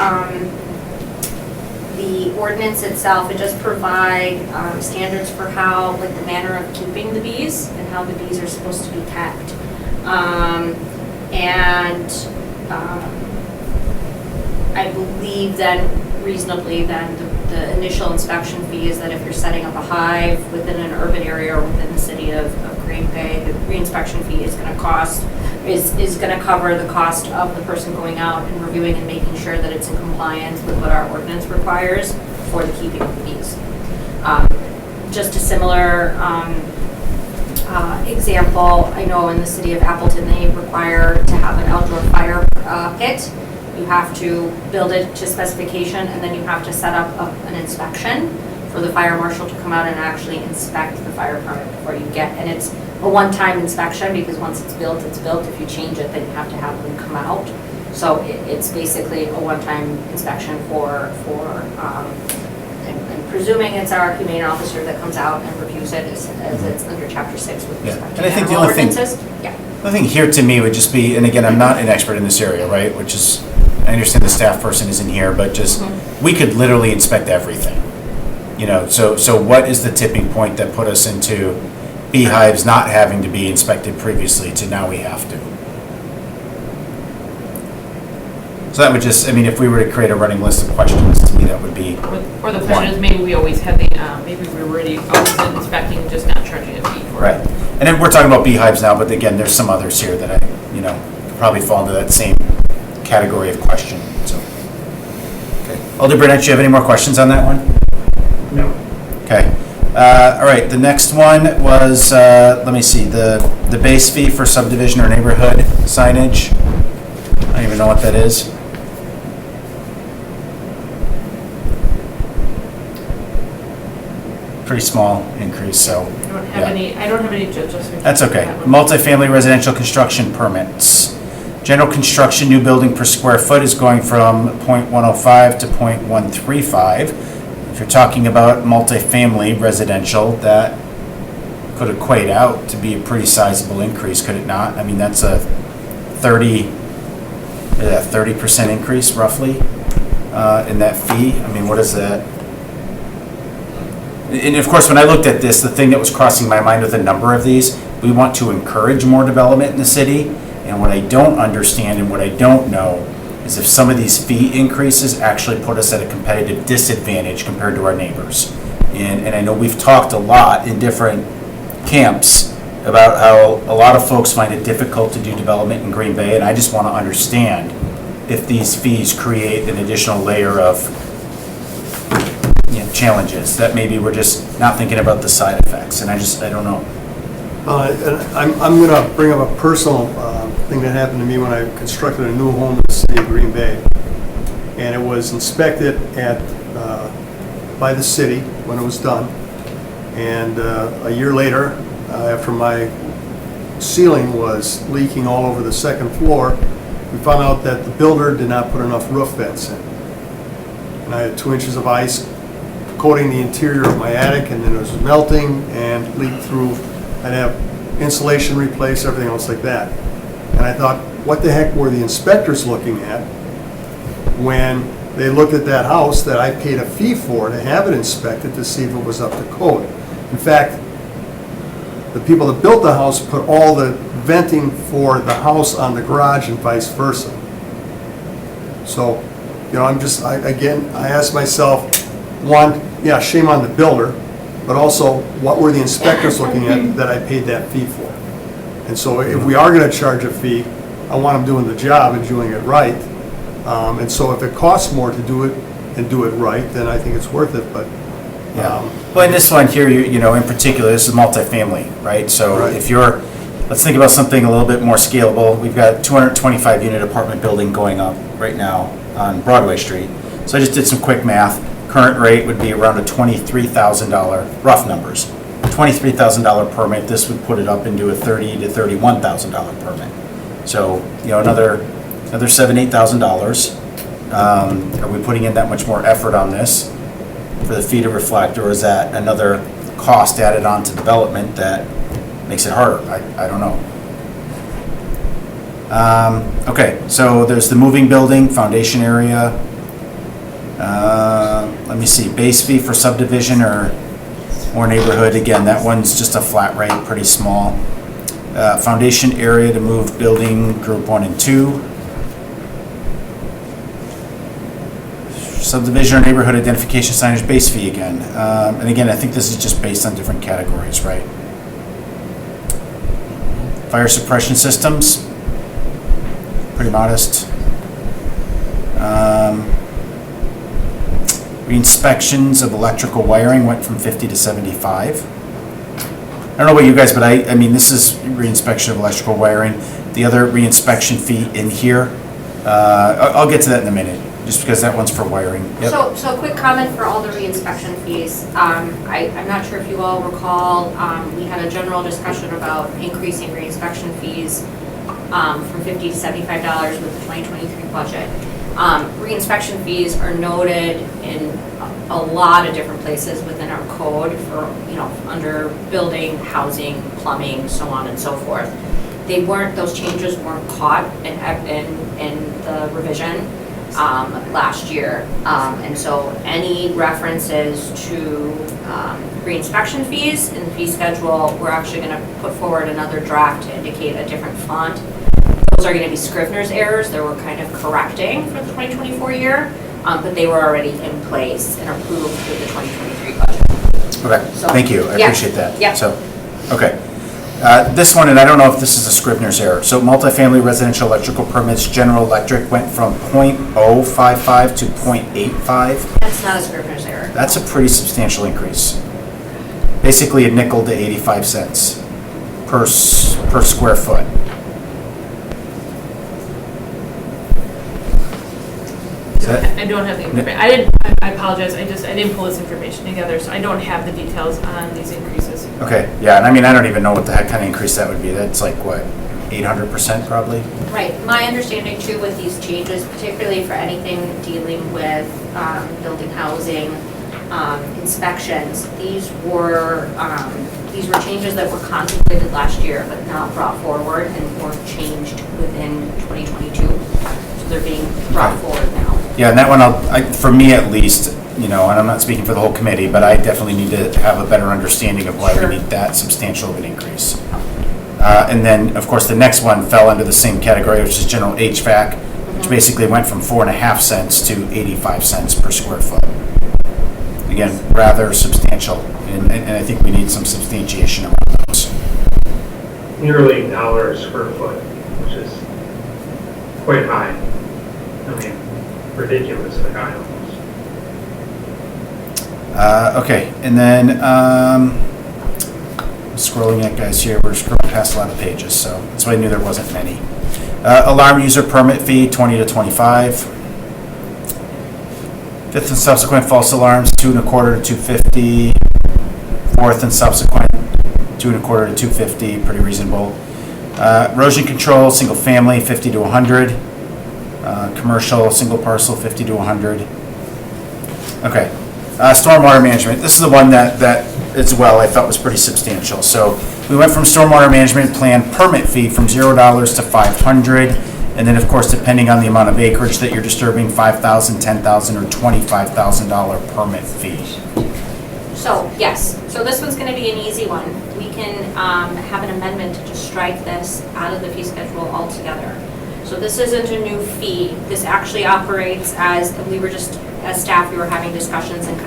ordinance itself. It does provide standards for how, like the manner of keeping the bees and how the bees are supposed to be kept. I believe then reasonably then the initial inspection fee is that if you're setting up a hive within an urban area or within the city of Green Bay, the re-inspection fee is going to cover the cost of the person going out and reviewing and making sure that it's in compliance with what our ordinance requires for the keeping of the bees. Just a similar example, I know in the city of Appleton, they require to have an outdoor fire pit. You have to build it to specification, and then you have to set up an inspection for the fire marshal to come out and actually inspect the fire permit before you get, and it's a one-time inspection because once it's built, it's built. If you change it, then you have to have them come out. So it's basically a one-time inspection for I'm presuming it's our humane officer that comes out and reviews it as it's under Chapter 6 with respect to And I think the animal only thing- ordinances. Yeah. The thing here to me would just be, and again, I'm not an expert in this area, right, which is, I understand the staff person isn't here, but just, we could literally inspect everything. So what is the tipping point that put us into beehives not having to be inspected previously to now we have to? So that would just, if we were to create a running list of questions, to me, that would be, Or the question is, maybe we always had maybe we were already always inspecting and just not charging a fee for it. right. And then we're talking about beehives now, but again, there's some others here that could probably fall into that same category of question, so. Okay. Alder Burnett, do you have any more questions on that one? No. Okay. All right, the next one was, let me see, the base fee for subdivision or neighborhood signage. I don't even know what that is. Pretty small increase, so. I don't have any judges. That's okay. Multifamily residential construction permits. General construction new building per square foot is going from .105 to .135. If you're talking about multifamily residential, that could equate out to be a pretty sizable increase, could it not? That's a 30% increase roughly in that fee. What is that? And of course, when I looked at this, the thing that was crossing my mind with a number of these, we want to encourage more development in the city. And what I don't understand and what I don't know is if some of these fee increases actually put us at a competitive disadvantage compared to our neighbors. And I know we've talked a lot in different camps about how a lot of folks find it difficult to do development in Green Bay, and I just want to understand if these fees create an additional layer of challenges that maybe we're just not thinking about the side effects, and I don't know. And I'm going to bring up a personal thing that happened to me when I constructed a new home in the city of Green Bay. And it was inspected by the city when it was done. And a year later, after my ceiling was leaking all over the second floor, we found out that the builder did not put enough roof vents in. And I had 2 inches of ice coating the interior of my attic, and then it was melting and leaked through. I'd have insulation replaced, everything else like that. And I thought, what the heck were the inspectors looking at when they looked at that house that I paid a fee for to have it inspected to see if it was up to code? In fact, the people that built the house put all the venting for the house on the garage and vice versa. So, I asked myself, one, yeah, shame on the builder, but also, what were the inspectors looking at that I paid that fee for? And so if we are going to charge a fee, I want them doing the job and doing it right. And so if it costs more to do it and do it right, then I think it's worth it, but. Well, in this one here, in particular, this is multifamily, right? So Right. if let's think about something a little bit more scalable. We've got a 225 unit apartment building going up right now on Broadway Street. So I just did some quick math. Current rate would be around a $23,000, rough numbers, $23,000 permit, this would put it up into a $30,000 to $31,000 permit. So, another $7,000, $8,000. Are we putting in that much more effort on this for the fee to reflect, or is that another cost added on to development that makes it harder? I don't know. Okay, so there's the moving building, foundation area. Let me see, base fee for subdivision or neighborhood, again, that one's just a flat rate, pretty small. Foundation area to move building group 1 and 2. Subdivision or neighborhood identification signage base fee again. And again, I think this is just based on different categories, right? Fire suppression systems, pretty modest. Re-inspections of electrical wiring went from 50 to 75. I don't know about you guys, but I mean, this is re-inspection of electrical wiring. The other re-inspection fee in here, I'll get to that in a minute, just because that one's for wiring. Yep. So a quick comment for all the re-inspection fees. I'm not sure if you all recall, we had a general discussion about increasing re-inspection fees from $50 to $75 with the 2023 budget. Re-inspection fees are noted in a lot of different places within our code for, under building, housing, plumbing, so on and so forth. Those changes weren't caught in the revision last year. And so any references to re-inspection fees in the fee schedule, we're actually going to put forward another draft to indicate a different font. Those are going to be Scrivener's errors that we're kind of correcting for the 2024 year, but they were already in place and approved with the 2023 budget. Okay, So- thank you, I Yeah. appreciate that. Yeah. So, okay. This one, and I don't know if this is a Scrivener's error. So multifamily residential electrical permits, General Electric went from .055 to .85. That's not a Scrivener's error. That's a pretty substantial increase. Basically a nickel to 85 cents per square foot. Is that- I don't have the information. I apologize, I didn't pull this information together, so I don't have the details on these increases. Okay, yeah, and I mean, I don't even know what the heck kind of increase that would be. That's like, what, 800% probably? Right, my understanding too with these changes, particularly for anything dealing with building housing, inspections, these were changes that were contemplated last year but not brought forward and weren't changed within 2022. So they're being brought forward now. Yeah, and that one, for me at least, and I'm not speaking for the whole committee, but I definitely need to have a better understanding of why Sure. we need that substantial of an increase. And then, of course, the next one fell under the same category, which is general HVAC, which basically went from 4.5 cents to 85 cents per square foot. Again, rather substantial, and I think we need some substantiation around those. Nearly $1 a square foot, which is quite high. I mean, ridiculously high almost. Okay, and then, scrolling at guys here, we're scrolling past a lot of pages, so that's why I knew there wasn't many. Alarm user permit fee, 20 to 25. Fifth and subsequent false alarms, 2 1/4 to 250. Fourth and subsequent, 2 1/4 to 250, pretty reasonable. Erosion control, single family, 50 to 100. Commercial, single parcel, 50 to 100. Okay. Stormwater management, this is the one that as well I felt was pretty substantial. So we went from stormwater management plan permit fee from $0 to $500, and then of course depending on the amount of acreage that you're disturbing, $5,000, $10,000, or $25,000 permit fee. So, yes, so this one's gonna be an easy one. We can have an amendment to just strike this out of the fee schedule altogether. So this isn't a new fee. This actually operates as staff, we were having discussions and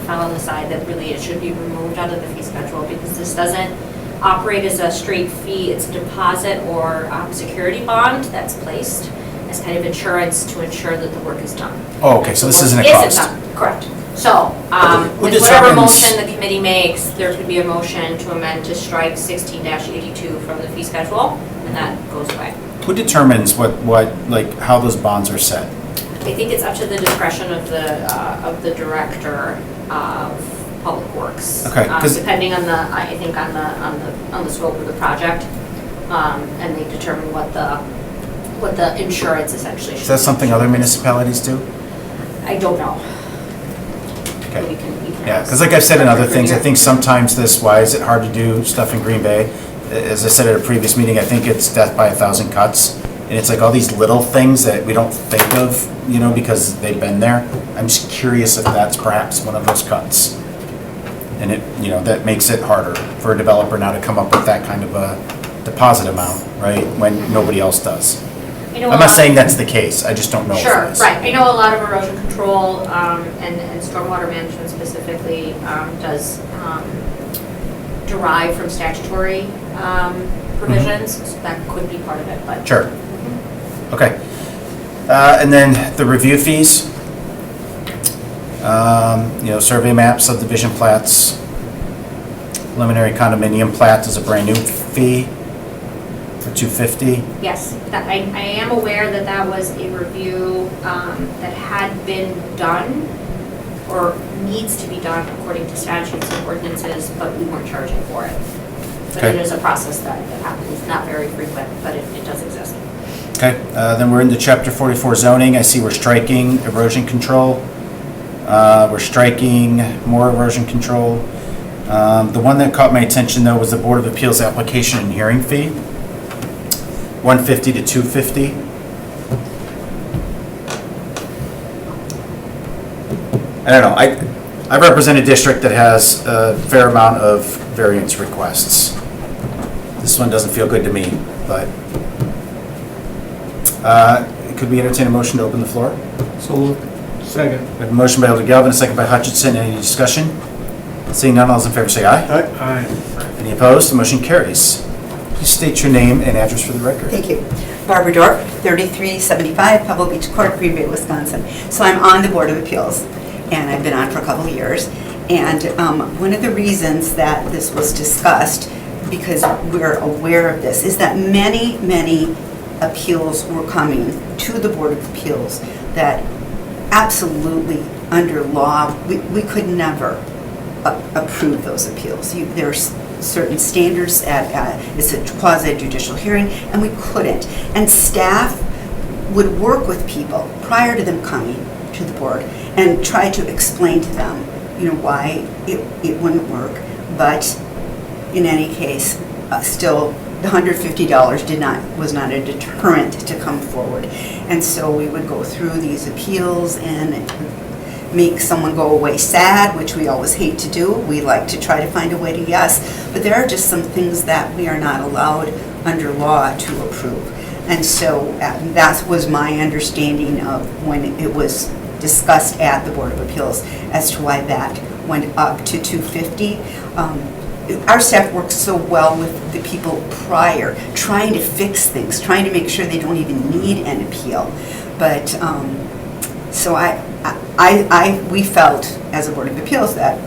fell on the side that really it should be removed out of the fee schedule because this doesn't operate as a straight fee. It's a deposit or security bond that's placed as kind of insurance to ensure that the work is done. Oh, okay, so this isn't a Is cost. it done? Correct. So, Who with whatever determines- motion the committee makes, there could be a motion to amend to strike 16-82 from the fee schedule, and that goes away. Who determines how those bonds are set? I think it's up to the discretion of the director of Public Works. Okay, 'cause- Depending on I think on the scope of the project, and they determine what the insurance essentially should be. Is that something other municipalities do? I don't know. Okay. We can Yeah, ask. because like I've said in other things, I think sometimes this, why is it hard to do stuff in Green Bay? As I said at a previous meeting, I think it's death by 1,000 cuts. And it's like all these little things that we don't think of, because they've been there. I'm just curious if that's perhaps one of those cuts. And it, that makes it harder for a developer now to come up with that kind of a deposit amount, right? When nobody else does. I know a I'm lot- not saying that's the case, I just don't know if Sure, it is. right. I know a lot of erosion control and stormwater management specifically does derive from statutory provisions, so that could be part of it, but. Sure. Okay. And then the review fees. Survey maps, subdivision plats, preliminary condominium plat is a brand new fee for $250. Yes, I am aware that was a review that had been done or needs to be done according to statutes and ordinances, but we weren't charging for it. But it Okay. is a process that happens, not very frequent, but it does exist. Okay, then we're into chapter 44 zoning. I see we're striking erosion control. We're striking more erosion control. The one that caught my attention though was the Board of Appeals application and hearing fee, $150 to $250. I don't know, I represent a district that has a fair amount of variance requests. This one doesn't feel good to me, but could we entertain a motion to open the floor? So moved. Second. We have a motion by Alder Galvin, a second by Hutchinson. Any discussion? Seeing none, all those in favor say aye. Aye. Any opposed? The motion carries. Please state your name and address for the record. Thank you. Barbara Dorp, 3375 Pebble Beach Court, Green Bay, Wisconsin. So I'm on the Board of Appeals, and I've been on for a couple of years. And one of the reasons that this was discussed, because we're aware of this, is that many, many appeals were coming to the Board of Appeals that absolutely, under law, we could never approve those appeals. There's certain standards it's a quasi judicial hearing, and we couldn't. And staff would work with people prior to them coming to the board and try to explain to them, why it wouldn't work. But in any case, still, the $150 was not a deterrent to come forward. And so we would go through these appeals and make someone go away sad, which we always hate to do. We like to try to find a way to yes, but there are just some things that we are not allowed under law to approve. And so that was my understanding of when it was discussed at the Board of Appeals as to why that went up to $250. Our staff works so well with the people prior, trying to fix things, trying to make sure they don't even need an appeal. But so we felt as a Board of Appeals that,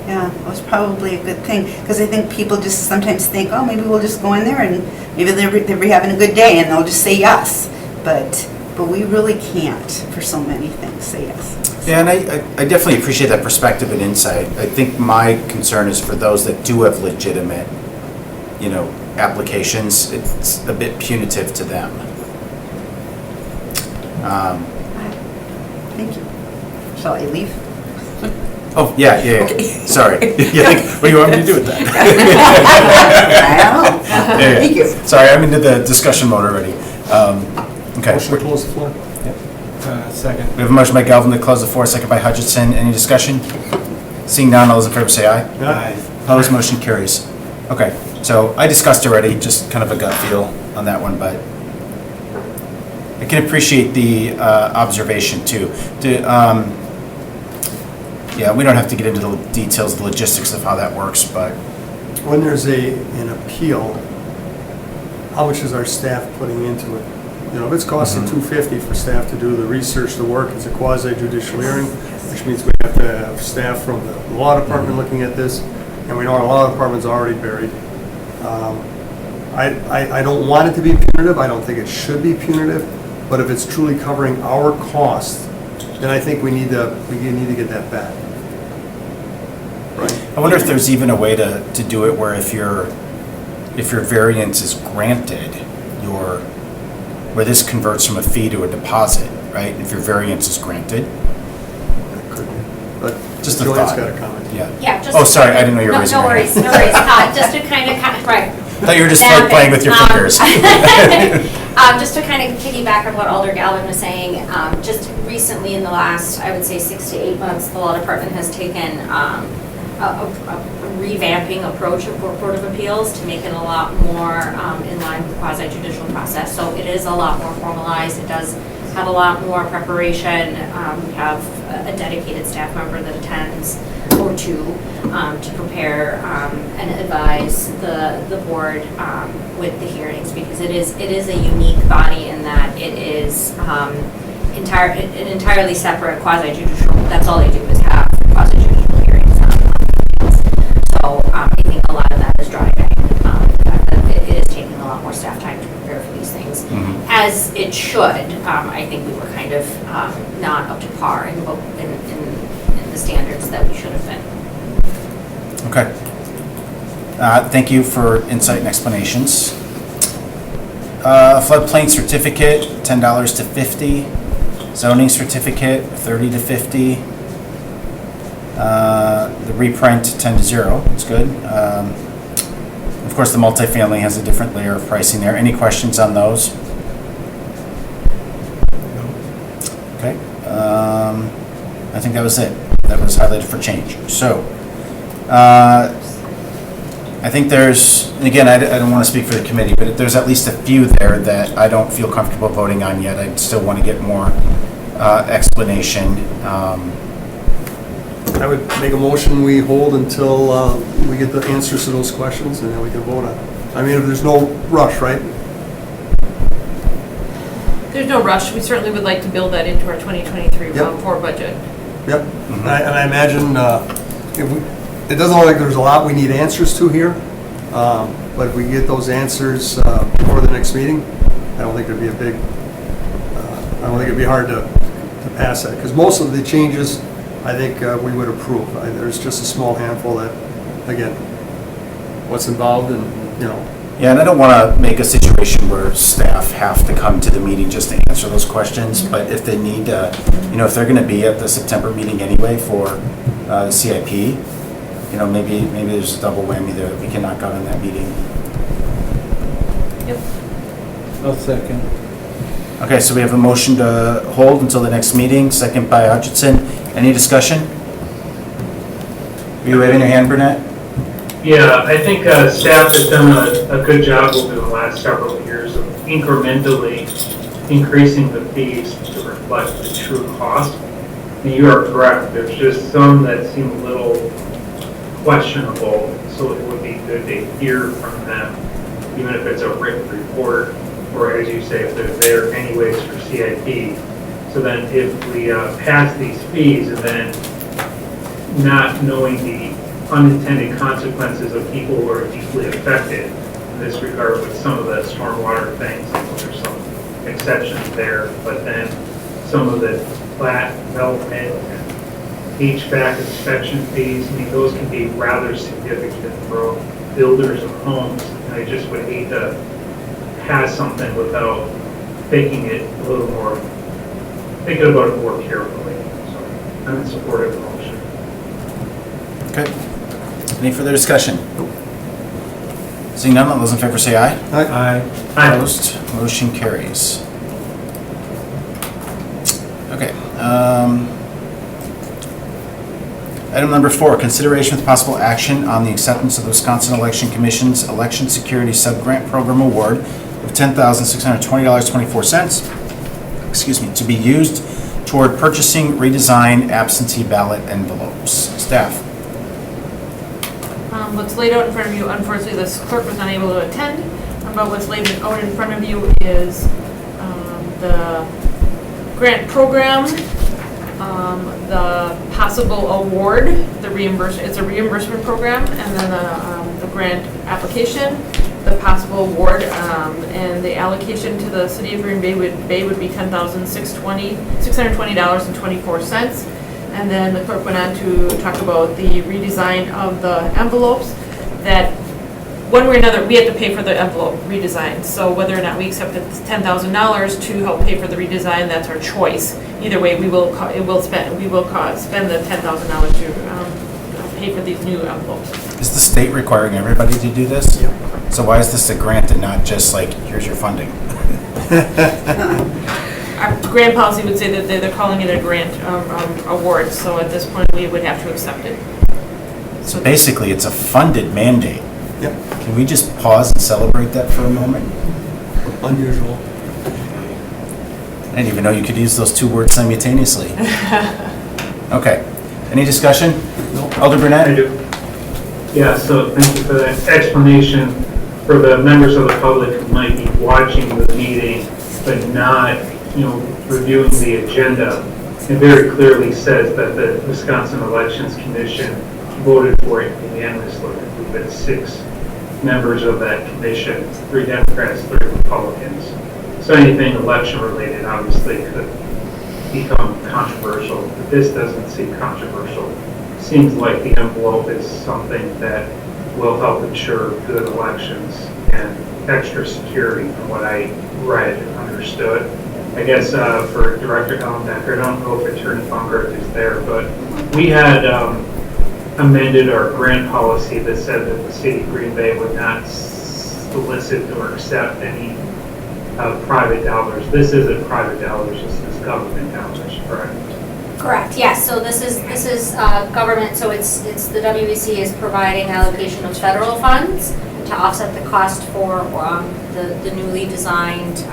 it was probably a good thing, because I think people just sometimes think, oh, maybe we'll just go in there and maybe they're having a good day and they'll just say yes. But we really can't, for so many things, say yes. Yeah, and I definitely appreciate that perspective and insight. I think my concern is for those that do have legitimate, applications, it's a bit punitive to them. Thank you. Shall I leave? Oh, yeah. Okay. Sorry. What do you want me to do with that? I don't know. Yeah. Thank you. Sorry, I'm into the discussion mode already. Okay. Motion to close the floor. Second. We have a motion by Galvin to close the floor, second by Hutchinson. Any discussion? Seeing none, all those in favor say aye. Aye. Opposed, motion carries. Okay, so I discussed already, just kind of a gut feel on that one, but I can appreciate the observation too. Yeah, we don't have to get into the details, the logistics of how that works, but When there's an appeal, how much is our staff putting into it? If it's costing $250 for staff to do the research, the work, it's a quasi judicial hearing, which means we have to have staff from the law department looking at this, and we know our law department's already buried. I don't want it to be punitive, I don't think it should be punitive, but if it's truly covering our costs, then I think we need to get that back. Right? I wonder if there's even a way to do it where if your variance is granted, where this converts from a fee to a deposit, right? If your variance is granted. That could be. But Just a Joanne's thought. got a comment. Yeah. Yeah, just. Oh, sorry, I didn't know you were No, raising no your worries, hand. no worries. Just to kind of, right. I thought you were just That like playing with your thing, fingers. Just to kind of piggyback on what Alder Galvin was saying, just recently in the last, I would say 6 to 8 months, the law department has taken a revamping approach of Board of Appeals to make it a lot more in line with the quasi-judicial process. So it is a lot more formalized. It does have a lot more preparation. We have a dedicated staff member that attends, or two, to prepare and advise the board with the hearings, because it is a unique body in that it is an entirely separate quasi-judicial. That's all they do is have quasi-judicial hearings on appeals. So I think a lot of that is driving the fact that it is taking a lot more staff time to prepare for these things, as it should. I think we were kind of not up to par in the standards that we should have been. Okay. Thank you for insight and explanations. Floodplain certificate, $10 to $50. Zoning certificate, $30 to $50. The reprint, 10 to 0. That's good. Of course, the multifamily has a different layer of pricing there. Any questions on those? Okay. I think that was it. That was highlighted for change. So, I think there's, and again, I don't want to speak for the committee, but there's at least a few there that I don't feel comfortable voting on yet. I still want to get more explanation. I would make a motion, we hold until we get the answers to those questions, and then we can vote on it. I mean, if there's no rush, right? There's no rush. We certainly would like to build that into our 2023 Yep. round 4 budget. Yep. And I imagine, it doesn't look like there's a lot we need answers to here, but if we get those answers before the next meeting, I don't think it'd be I don't think it'd be hard to pass that, because most of the changes, I think we would approve. There's just a small handful that, again, what's involved and, Yeah, and I don't want to make a situation where staff have to come to the meeting just to answer those questions, but if they need, if they're going to be at the September meeting anyway for the CIP, maybe there's a double whammy there that we can knock out in that meeting. Yep. I'll second. Okay, so we have a motion to hold until the next meeting, second by Hutchinson. Any discussion? Are you waving your hand, Burnett? Yeah, I think staff has done a good job over the last several years of incrementally increasing the fees to reflect the true cost. And you are correct, there's just some that seem a little questionable, so it would be good to hear from them, even if it's a written report, or as you say, if they're there anyways for CIP. So then if we pass these fees and then not knowing the unintended consequences of people who are deeply affected in this regard with some of the stormwater things, there's some exceptions there, but then some of the plat development and HVAC inspection fees, I mean, those can be rather significant for builders of homes. And I just would hate to pass something without thinking about it more carefully. So I'm in support of the motion. Okay. Any further discussion? Seeing none, all those in favor say aye. Aye. Opposed, motion carries. Okay. Item number 4, consideration with possible action on the acceptance of the Wisconsin Election Commission's Election Security Subgrant Program Award of $10,620.24, to be used toward purchasing redesigned absentee ballot envelopes. Staff. What's laid out in front of you, unfortunately, this clerk was not able to attend, but what's laid out in front of you is the grant program, the possible award, the reimbursement, it's a reimbursement program, and then the grant application, the possible award, and the allocation to the city of Green Bay would be $10,620.24. And then the clerk went on to talk about the redesign of the envelopes, that one way or another, we have to pay for the envelope redesign. So whether or not we accept the $10,000 to help pay for the redesign, that's our choice. Either way, we will spend the $10,000 to pay for these new envelopes. Is the state requiring everybody to do this? Yep. So why is this a grant and not just like, here's your funding? Our grant policy would say that they're calling it a grant award, so at this point, we would have to accept it. So basically, it's a funded mandate. Yep. Can we just pause and celebrate that for a moment? Unusual. I didn't even know you could use those two words simultaneously. Okay. Any discussion? No. Alder I Brunette? do. Yeah, so thank you for that explanation. For the members of the public who might be watching the meeting, but not, reviewing the agenda, it very clearly says that the Wisconsin Elections Commission voted for it unanimously. We've got 6 members of that commission, 3 Democrats, 3 Republicans. So anything election related obviously could become controversial, but this doesn't seem controversial. Seems like the envelope is something that will help ensure good elections and extra security from what I read and understood. I guess for Director Ellenbecker, I don't know if Attorney Bungert is there, but we had amended our grant policy that said that the city of Green Bay would not solicit or accept any private dollars. This isn't private dollars, this is government dollars, correct? Correct, yes, so this is government, so it's the WEC is providing allocation of federal funds to offset the cost for the newly designed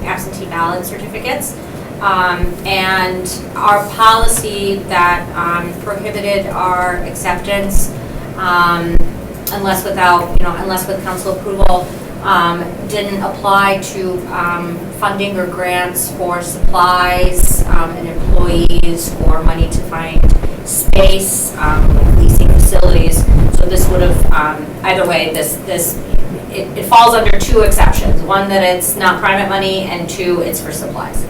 absentee ballot certificates. And our policy that prohibited our acceptance unless with council approval didn't apply to funding or grants for supplies and employees or money to find space, leasing facilities. So this would have, either way, it falls under 2 exceptions. One, that it's not private money, and 2, it's for supplies.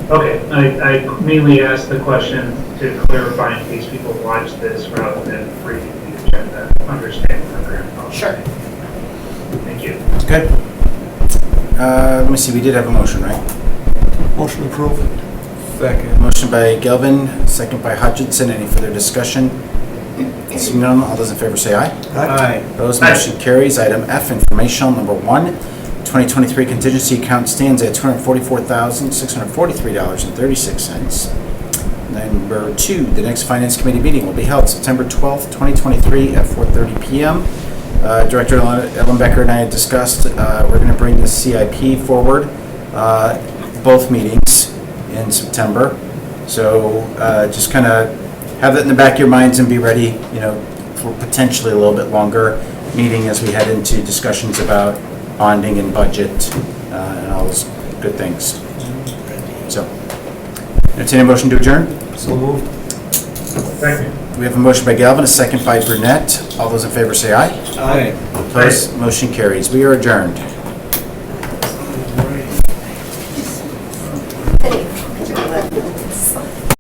Okay, I mainly asked the question to clarify in case people watch this rather than reading the agenda, understanding the grant policy. Sure. Thank you. Good. Let me see, we did have a motion, right? Motion approved. Second. Motion by Galvin, second by Hutchinson. Any further discussion? Seeing none, all those in favor say aye. Aye. Opposed, motion carries. Item F, informational, number 1. 2023 contingency account stands at $244,643.36. Number 2, the next Finance Committee meeting will be held September 12th, 2023 at 4:30 p.m. Director Ellenbecker and I had discussed, we're going to bring the CIP forward, both meetings in September. So just kind of have that in the back of your minds and be ready, for potentially a little bit longer meeting as we head into discussions about bonding and budget and all those good things. So, entertain a motion to adjourn. So moved. Second. We have a motion by Galvin, a second by Brunette. All those in favor say aye. Aye. Opposed, motion carries. We are adjourned.